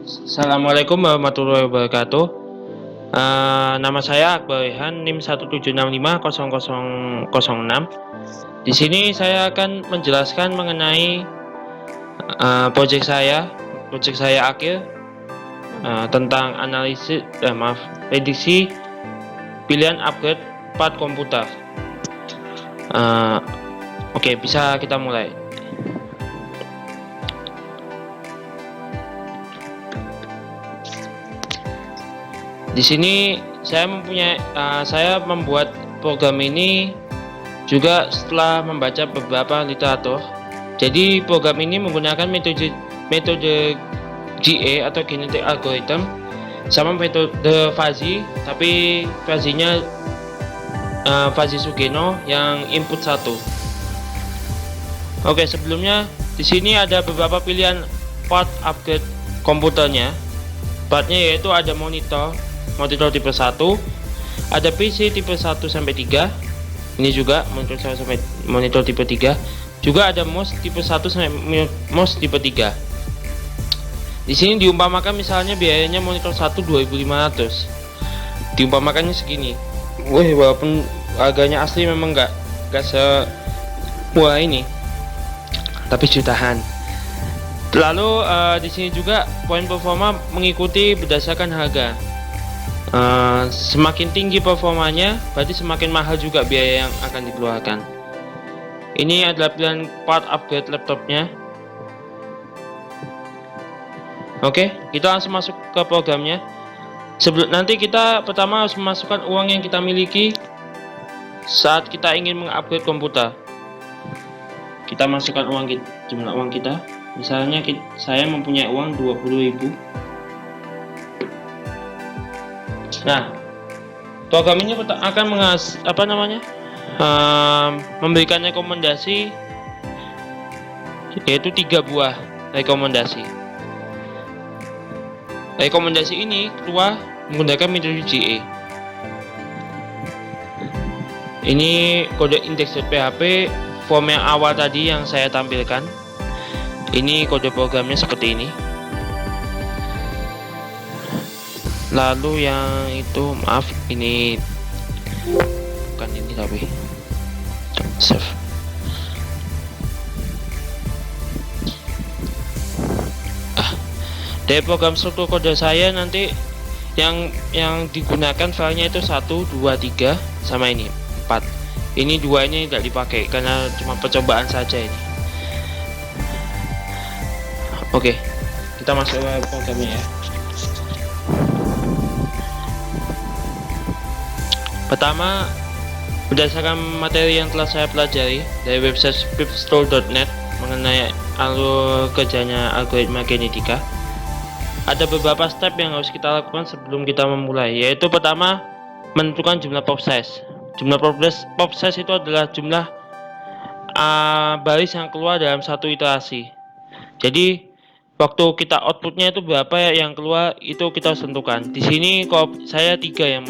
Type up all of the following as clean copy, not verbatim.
Assalamualaikum warahmatullahi wabarakatuh. Nama saya Akbar Rehan, NIM 176500006. Di sini saya akan menjelaskan mengenai proyek saya akhir tentang prediksi pilihan upgrade part komputer. Oke, bisa kita mulai. Di sini saya membuat program ini juga setelah membaca beberapa literatur. Jadi program ini menggunakan metode GA atau Genetic Algorithm sama metode Fuzzy, tapi Fuzzy-nya Fuzzy Sugeno yang input 1. Oke, sebelumnya di sini ada beberapa pilihan part upgrade komputernya. Partnya yaitu ada monitor tipe 1, ada PC tipe 1 sampai 3. Ini juga monitor tipe 3. Juga ada mouse tipe 1 sampai mouse tipe 3. Di sini diumpamakan misalnya biayanya monitor 1 2500. Diumpamakannya segini. Walaupun harganya asli memang nggak semurah ini, tapi jutaan. Lalu di sini juga poin performa mengikuti berdasarkan harga. Semakin tinggi performanya, berarti semakin mahal juga biaya yang akan dikeluarkan. Ini adalah pilihan part upgrade laptopnya. Oke, kita langsung masuk ke programnya. Nanti kita pertama harus memasukkan uang yang kita miliki saat kita ingin mengupgrade komputer. Kita masukkan jumlah uang kita. Misalnya saya mempunyai uang 20.000. Nah, program ini akan memberikan rekomendasi, yaitu 3 buah rekomendasi. Rekomendasi ini keluar menggunakan metode GA. Ini kode index.php form yang awal tadi yang saya tampilkan. Ini kode programnya seperti ini. Lalu yang itu, maaf, ini bukan ini tapi save. Dari program struktur kode saya nanti yang digunakan filenya itu 1, 2, 3 sama ini 4. Ini 2 ini tidak dipakai karena cuma percobaan saja ini. Oke, kita masuk ke programnya ya. Pertama, berdasarkan materi yang telah saya pelajari dari website pipstore.net mengenai alur kerjanya algoritma genetika, ada beberapa step yang harus kita lakukan sebelum kita memulai, yaitu pertama, menentukan jumlah pop size. Jumlah pop size itu adalah jumlah baris yang keluar dalam satu iterasi. Jadi waktu kita outputnya itu berapa yang keluar, itu kita harus tentukan. Di sini kalau saya 3 yang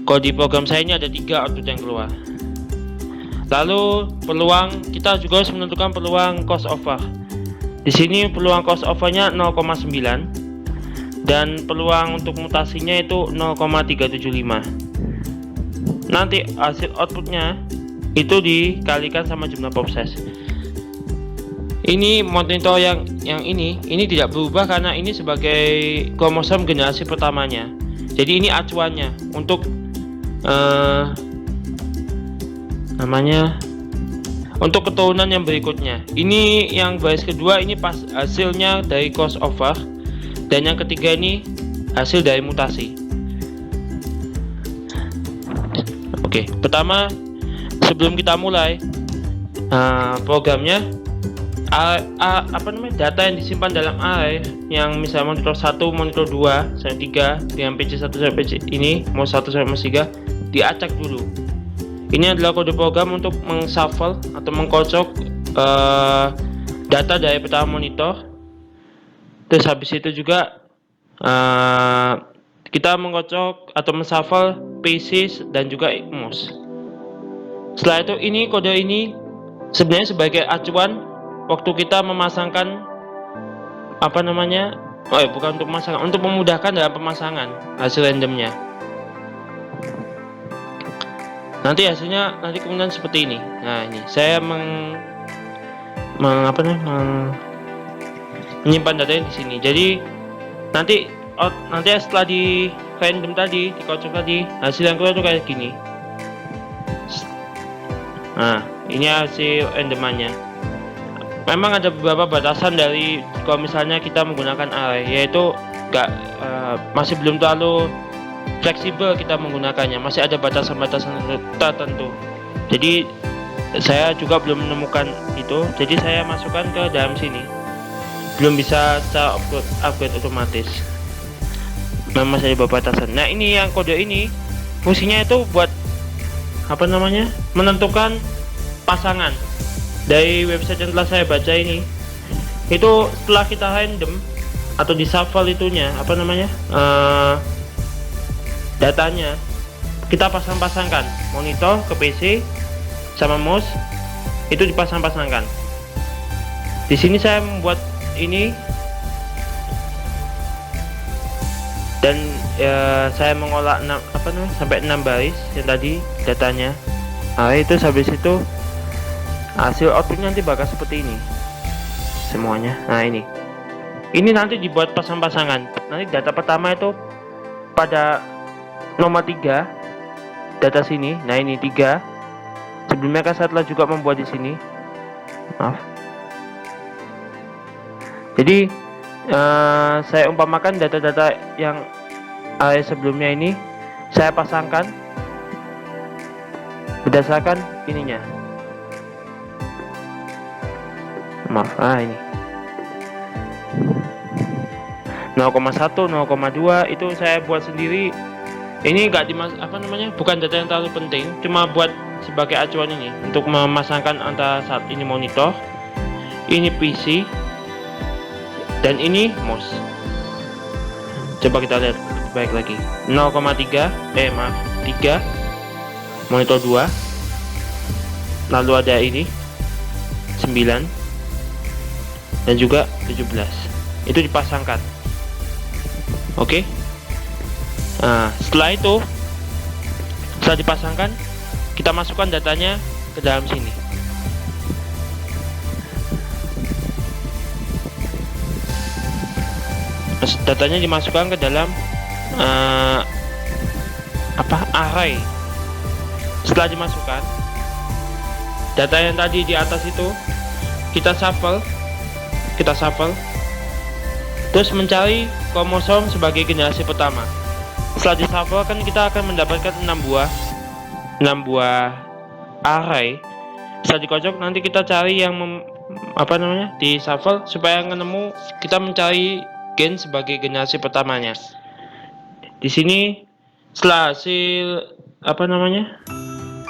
kalau di program saya ini ada 3 output yang keluar. Lalu peluang, kita juga harus menentukan peluang crossover. Di sini peluang crossovernya 0,9 dan peluang untuk mutasinya itu 0,375. Nanti hasil outputnya itu dikalikan sama jumlah pop size. Ini monitor yang ini tidak berubah karena ini sebagai kromosom generasi pertamanya. Jadi ini acuannya untuk untuk keturunan yang berikutnya. Ini yang baris kedua ini pas hasilnya dari crossover, dan yang ketiga ini hasil dari mutasi. Oke, pertama sebelum kita mulai programnya, data yang disimpan dalam array yang misalnya monitor 1, monitor 2 sampai 3 dengan PC 1 sampai PC ini, mau 1 sampai 3 diacak dulu. Ini adalah kode program untuk mengshuffle atau mengkocok data dari pertama monitor. Terus habis itu juga kita mengkocok atau menshuffle PC dan juga mouse. Setelah itu kode ini sebenarnya sebagai acuan waktu kita memasangkan apa namanya, bukan untuk pemasangan, untuk memudahkan dalam pemasangan hasil randomnya. Nanti hasilnya nanti kemudian seperti ini. Nah, ini saya menyimpan datanya di sini. Jadi nanti setelah di random tadi, dikocok tadi, hasil yang keluar tuh kayak gini. Nah, ini hasil randomannya. Memang ada beberapa batasan dari kalau misalnya kita menggunakan array, yaitu masih belum terlalu fleksibel kita menggunakannya, masih ada batasan-batasan tertentu. Jadi saya juga belum menemukan itu, jadi saya masukkan ke dalam sini. Belum bisa secara upgrade otomatis, memang masih ada batasan. Nah, ini yang kode ini fungsinya itu buat apa namanya, menentukan pasangan. Dari website yang telah saya baca ini, itu setelah kita random atau di shuffle itunya apa namanya, datanya kita pasang-pasangkan, monitor ke PC sama mouse itu dipasang-pasangkan. Di sini saya membuat ini dan saya mengolah sampai 6 baris yang tadi datanya. Nah, itu habis itu hasil outputnya nanti bakal seperti ini semuanya. Nah, ini nanti dibuat pasang-pasangan. Nanti data pertama itu pada nomor 3 data sini. Nah, ini 3. Sebelumnya kan saya telah juga membuat di sini. Maaf. Jadi saya umpamakan data-data yang sebelumnya ini saya pasangkan berdasarkan ininya. Maaf, ini 0,1, 0,2 itu saya buat sendiri. Ini bukan data yang terlalu penting, cuma buat sebagai acuan ini untuk memasangkan antara saat ini monitor, ini PC, dan ini mouse. Coba kita lihat lebih baik lagi. 3 monitor 2, lalu ada ini 9 dan juga 17. Itu dipasangkan. Oke. Nah, setelah dipasangkan, kita masukkan datanya ke dalam sini. Datanya dimasukkan ke dalam array. Setelah dimasukkan, data yang tadi di atas itu kita shuffle, terus mencari kromosom sebagai generasi pertama. Setelah di shuffle kan kita akan mendapatkan 6 buah array. Setelah dikocok nanti kita cari yang di shuffle supaya kita mencari gen sebagai generasi pertamanya. Di sini setelah hasil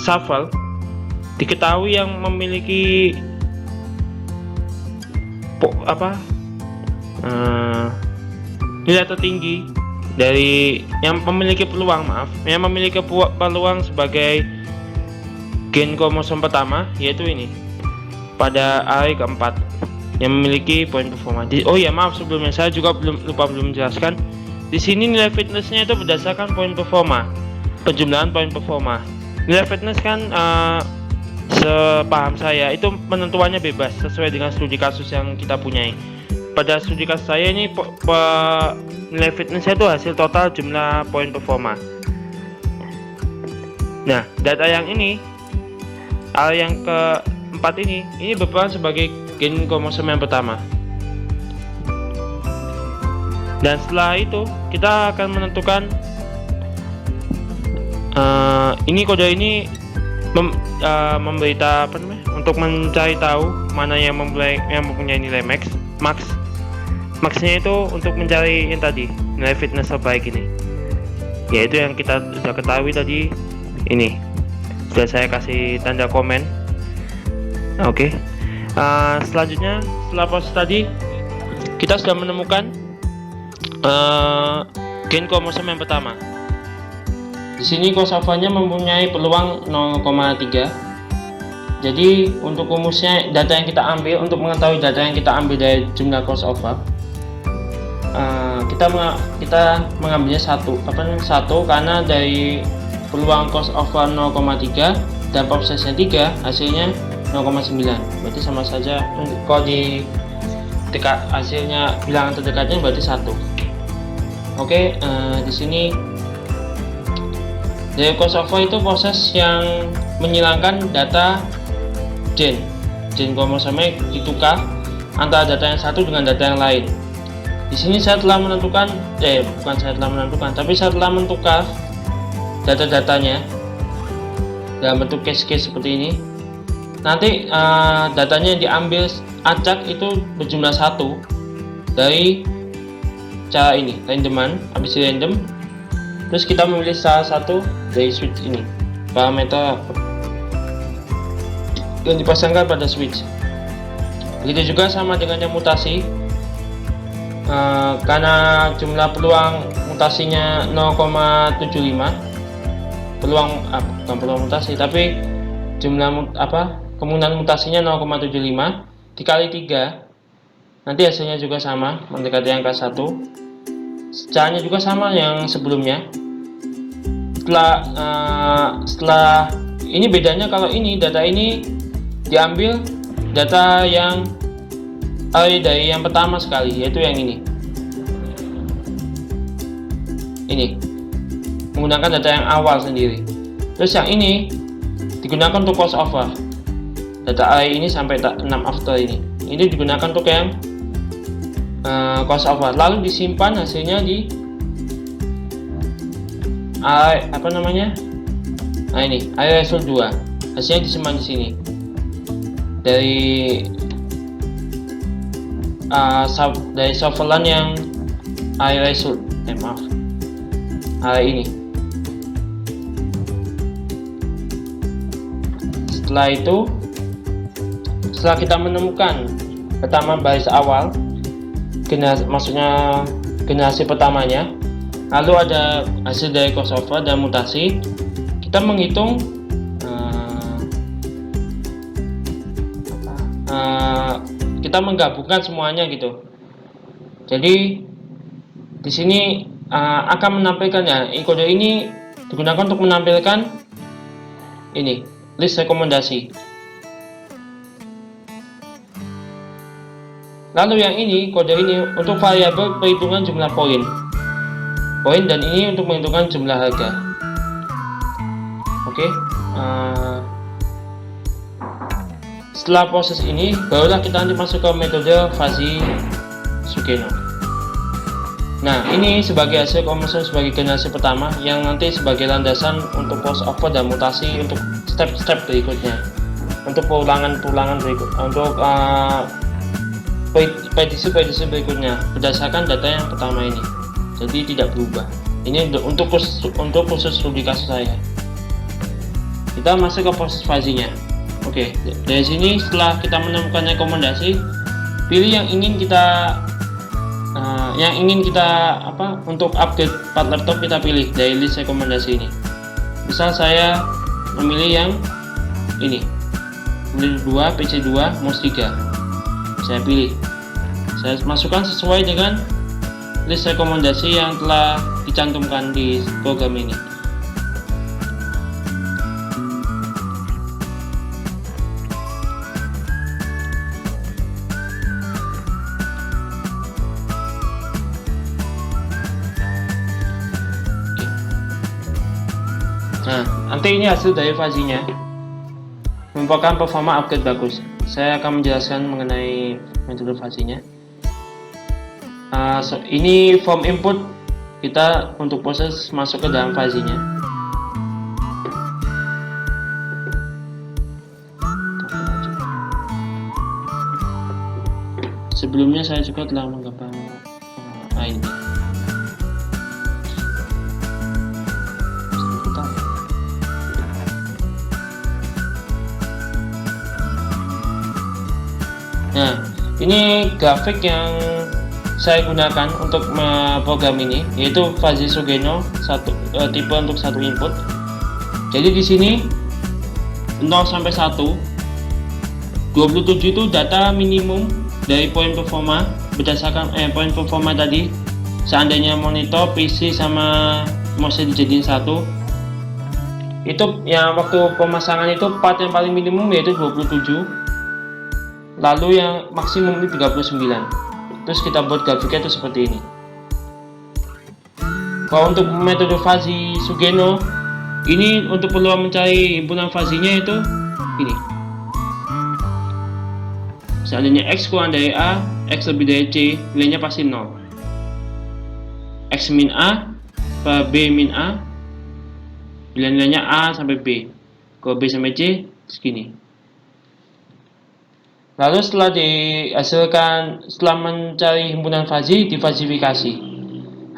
shuffle diketahui yang memiliki nilai tertinggi dari yang memiliki peluang sebagai gen kromosom pertama, yaitu ini pada array keempat yang memiliki poin performa. Sebelumnya saya juga belum menjelaskan. Di sini nilai fitnessnya itu berdasarkan poin performa, penjumlahan poin performa. Nilai fitness kan sepaham saya itu penentuannya bebas sesuai dengan studi kasus yang kita punyai. Pada studi kasus saya ini nilai fitnessnya itu hasil total jumlah poin performa. Nah, data yang yang keempat ini berperan sebagai gen kromosom yang pertama. Dan setelah itu kita akan menentukan kode ini memberita untuk mencari tahu mana yang mempunyai nilai maxnya itu untuk mencari yang tadi nilai fitness terbaik ini, yaitu yang kita sudah ketahui tadi. Ini sudah saya kasih tanda komen. Oke. Selanjutnya setelah proses tadi kita sudah menemukan gen kromosom yang pertama. Di sini crossover-nya mempunyai peluang 0,3. Jadi untuk rumusnya data yang kita ambil, untuk mengetahui data yang kita ambil dari jumlah crossover, kita mengambilnya satu karena dari peluang crossover 0,3 dan prosesnya 3 hasilnya 0,9, berarti sama saja. Kalau di dekat hasilnya bilangan terdekatnya berarti 1. Oke, di sini dari crossover itu proses yang menyilangkan data gen kromosomnya ditukar antara data yang satu dengan data yang lain. Di sini saya telah menentukan, bukan saya telah menentukan, tapi saya telah menukar data-datanya dalam bentuk case-case seperti ini. Nanti datanya yang diambil acak itu berjumlah 1 dari cara ini, randoman, habis random. Terus kita memilih salah satu dari switch ini, parameter yang dipasangkan pada switch. Begitu juga sama dengan yang mutasi, karena jumlah peluang mutasinya 0,75, bukan peluang mutasi tapi jumlah kemungkinan mutasinya 0,75 dikali 3, nanti hasilnya juga sama, mendekati angka 1. Caranya juga sama yang sebelumnya. Setelah ini bedanya, kalau ini data ini diambil data yang dari yang pertama sekali, yaitu yang ini menggunakan data yang awal sendiri. Terus yang ini digunakan untuk crossover, data array ini sampai 6 after ini digunakan untuk yang crossover, lalu disimpan hasilnya di array array result 2, hasilnya disimpan di sini dari surveillance yang array result array ini. Setelah kita menemukan pertama baris awal, maksudnya generasi pertamanya, lalu ada hasil dari crossover dan mutasi, kita menghitung kita menggabungkan semuanya gitu. Jadi di sini akan menampilkannya, kode ini digunakan untuk menampilkan ini list rekomendasi. Lalu yang ini, kode ini untuk variabel perhitungan jumlah poin, dan ini untuk menentukan jumlah harga. Oke. Setelah proses ini, barulah kita nanti masuk ke metode Fuzzy-Sugeno. Nah, ini sebagai hasil kromosom sebagai generasi pertama, yang nanti sebagai landasan untuk crossover dan mutasi untuk step-step berikutnya, untuk perulangan berikut, untuk prediksi berikutnya berdasarkan data yang pertama ini. Jadi tidak berubah. Ini untuk khusus studi kasus saya. Kita masuk ke proses Fuzzy-nya. Oke, dari sini setelah kita menemukan rekomendasi, pilih yang ingin kita untuk update part laptop, kita pilih dari list rekomendasi ini. Misal saya memilih yang ini, Windows 2, PC 2, mouse 3. Saya pilih, saya masukkan sesuai dengan list rekomendasi yang telah dicantumkan di program ini. Nah, nanti ini hasil dari Fuzzy-nya, merupakan performa upgrade bagus. Saya akan menjelaskan mengenai metode Fuzzy-nya. Ini form input kita untuk proses masuk ke dalam Fuzzy-nya. Sebelumnya saya juga telah menggambar ini. Nah, ini grafik yang saya gunakan untuk program ini, yaitu Fuzzy-Sugeno tipe untuk satu input. Jadi di sini 0 sampai 1, 27 itu data minimum dari poin performa berdasarkan poin performa tadi, seandainya monitor, PC sama mouse dijadiin satu, itu yang waktu pemasangan itu part yang paling minimum yaitu 27, lalu yang maksimum itu 39. Terus kita buat grafiknya itu seperti ini. Kalau untuk metode fuzzy Sugeno, ini untuk peluang mencari himpunan fuzzy-nya itu ini. Seandainya X kurang dari A, X lebih dari C, nilainya pasti 0. X min A per B min A, nilainya A sampai B. Kalau B sampai C, segini. Lalu setelah dihasilkan, setelah mencari himpunan fuzzy, difalsifikasi.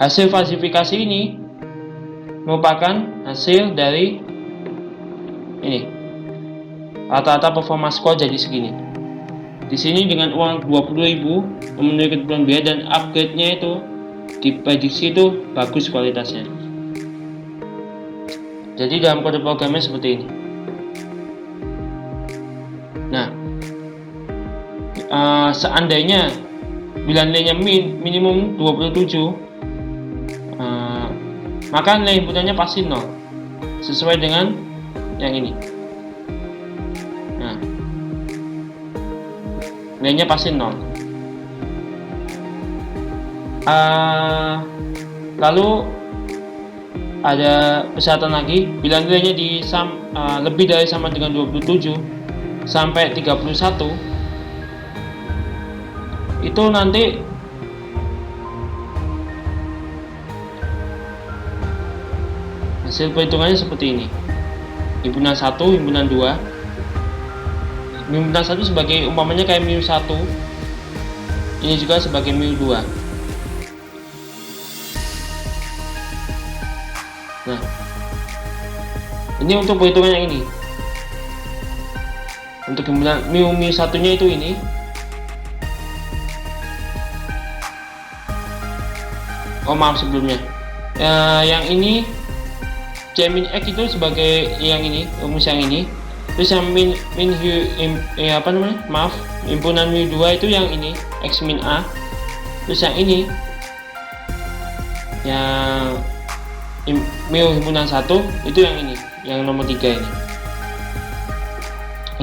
Hasil falsifikasi ini merupakan hasil dari ini. Rata-rata performa score jadi segini. Di sini dengan uang 20.000 memenuhi kebutuhan biaya dan upgrade-nya itu diprediksi itu bagus kualitasnya. Jadi dalam kode programnya seperti ini. Nah, seandainya bila nilainya minimum 27, maka nilai himpunannya pasti 0 sesuai dengan yang ini. Nah, nilainya pasti 0. Lalu ada persyaratan lagi, bila nilainya lebih dari sama dengan 27 sampai 31, itu nanti hasil perhitungannya seperti ini. Himpunan 1, himpunan 2. Himpunan 1 sebagai umpamanya kayak mu 1. Ini juga sebagai mu 2. Nah, ini untuk perhitungan yang ini. Untuk himpunan mu 1-nya itu ini. Oh maaf sebelumnya. Yang ini C min X itu sebagai yang ini, rumus yang ini. Terus yang himpunan mu 2 itu yang ini, X min A. Terus yang ini yang mu himpunan 1 itu yang ini, yang nomor 3 ini.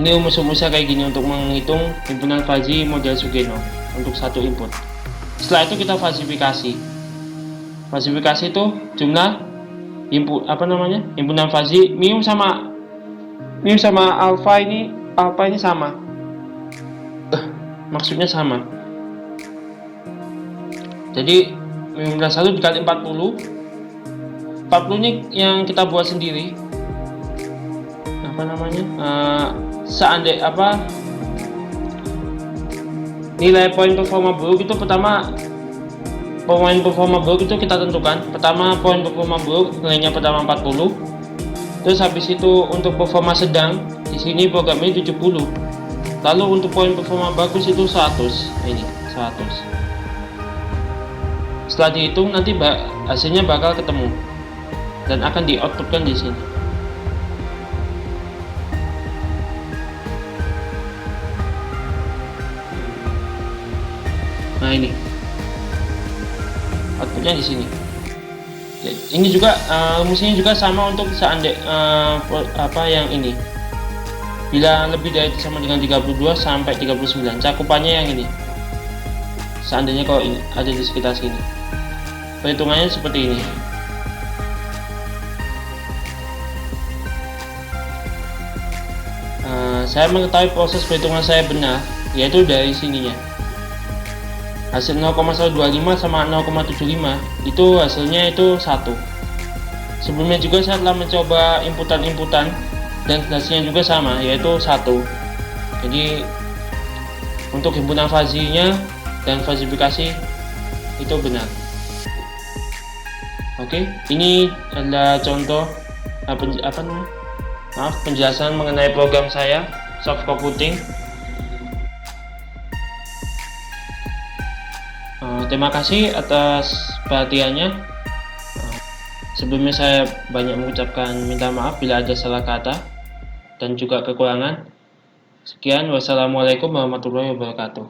Ini rumus-rumusnya kayak gini untuk menghitung himpunan fuzzy model Sugeno untuk satu input. Setelah itu kita falsifikasi. Falsifikasi itu jumlah himpunan fuzzy mu sama alpha ini sama. Maksudnya sama. Jadi himpunan 1 dikali 40. 40 ini yang kita buat sendiri. Nilai poin performa buruk itu pertama. Poin performa buruk itu kita tentukan. Pertama poin performa buruk nilainya pertama 40. Terus habis itu untuk performa sedang di sini programnya 70. Lalu untuk poin performa bagus itu 100. Ini 100. Setelah dihitung nanti hasilnya bakal ketemu dan akan di-outputkan di sini. Nah ini outputnya di sini. Ini juga rumusnya juga sama untuk yang ini. Bila lebih dari sama dengan 32 sampai 39, cakupannya yang ini. Seandainya kalau ini ada di sekitar sini. Perhitungannya seperti ini. Saya mengetahui proses perhitungan saya benar, yaitu dari sininya. Hasil 0,125 sama 0,75 itu hasilnya itu 1. Sebelumnya juga saya telah mencoba inputan dan hasilnya juga sama, yaitu 1. Jadi untuk himpunan fuzzy-nya dan falsifikasi itu benar. Oke, ini adalah contoh penjelasan mengenai program saya soft computing. Terima kasih atas perhatiannya. Sebelumnya saya banyak mengucapkan minta maaf bila ada salah kata dan juga kekurangan. Sekian, wassalamualaikum warahmatullahi wabarakatuh.